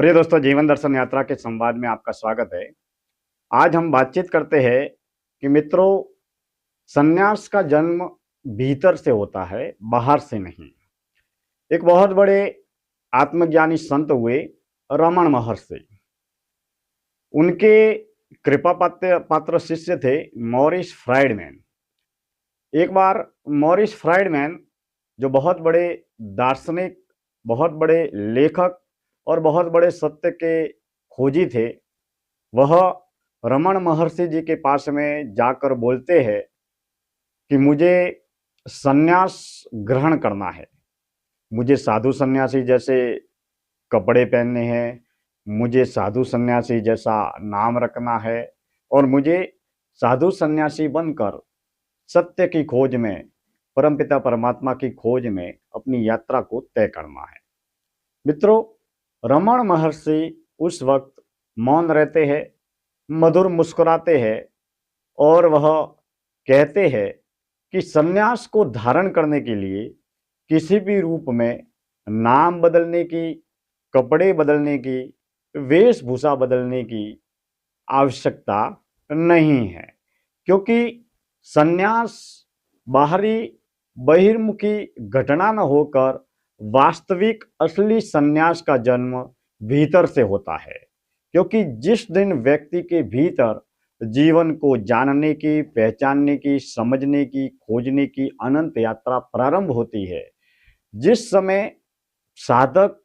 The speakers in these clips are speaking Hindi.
प्रिय दोस्तों, जीवन दर्शन यात्रा के संवाद में आपका स्वागत है। आज हम बातचीत करते हैं कि मित्रों, संन्यास का जन्म भीतर से होता है, बाहर से नहीं। एक बहुत बड़े आत्मज्ञानी संत हुए रमण महर्षि। उनके कृपा पात्र पात्र शिष्य थे मॉरिस फ्राइडमैन। एक बार मॉरिस फ्राइडमैन, जो बहुत बड़े दार्शनिक, बहुत बड़े लेखक और बहुत बड़े सत्य के खोजी थे, वह रमण महर्षि जी के पास में जाकर बोलते हैं कि मुझे संन्यास ग्रहण करना है। मुझे साधु सन्यासी जैसे कपड़े पहनने हैं, मुझे साधु सन्यासी जैसा नाम रखना है और मुझे साधु सन्यासी बनकर सत्य की खोज में, परमपिता परमात्मा की खोज में अपनी यात्रा को तय करना है। मित्रों, रमण महर्षि उस वक्त मौन रहते हैं, मधुर मुस्कुराते हैं और वह कहते हैं कि सन्यास को धारण करने के लिए किसी भी रूप में नाम बदलने की, कपड़े बदलने की, वेशभूषा बदलने की आवश्यकता नहीं है, क्योंकि सन्यास बाहरी बहिर्मुखी घटना न होकर वास्तविक असली सन्यास का जन्म भीतर से होता है। क्योंकि जिस दिन व्यक्ति के भीतर जीवन को जानने की, पहचानने की, समझने की, खोजने की अनंत यात्रा प्रारंभ होती है, जिस समय साधक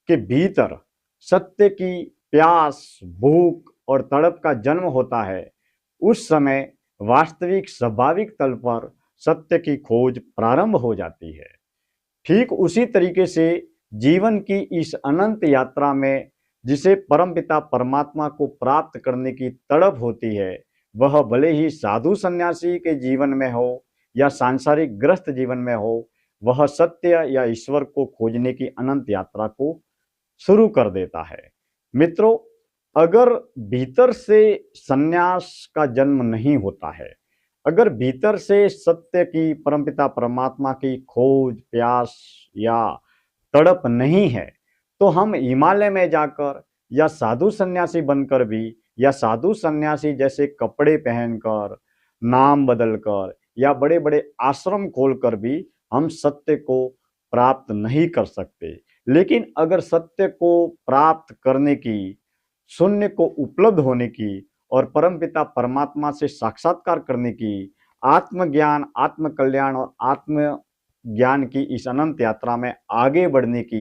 के भीतर सत्य की प्यास, भूख और तड़प का जन्म होता है, उस समय वास्तविक स्वाभाविक तल पर सत्य की खोज प्रारंभ हो जाती है। ठीक उसी तरीके से जीवन की इस अनंत यात्रा में जिसे परमपिता परमात्मा को प्राप्त करने की तड़प होती है, वह भले ही साधु सन्यासी के जीवन में हो या सांसारिक ग्रस्त जीवन में हो, वह सत्य या ईश्वर को खोजने की अनंत यात्रा को शुरू कर देता है। मित्रों, अगर भीतर से सन्यास का जन्म नहीं होता है, अगर भीतर से सत्य की, परमपिता परमात्मा की खोज, प्यास या तड़प नहीं है, तो हम हिमालय में जाकर या साधु सन्यासी बनकर भी, या साधु सन्यासी जैसे कपड़े पहनकर, नाम बदलकर या बड़े बड़े आश्रम खोलकर भी हम सत्य को प्राप्त नहीं कर सकते। लेकिन अगर सत्य को प्राप्त करने की, शून्य को उपलब्ध होने की और परमपिता परमात्मा से साक्षात्कार करने की, आत्मज्ञान, आत्म कल्याण और आत्म ज्ञान की इस अनंत यात्रा में आगे बढ़ने की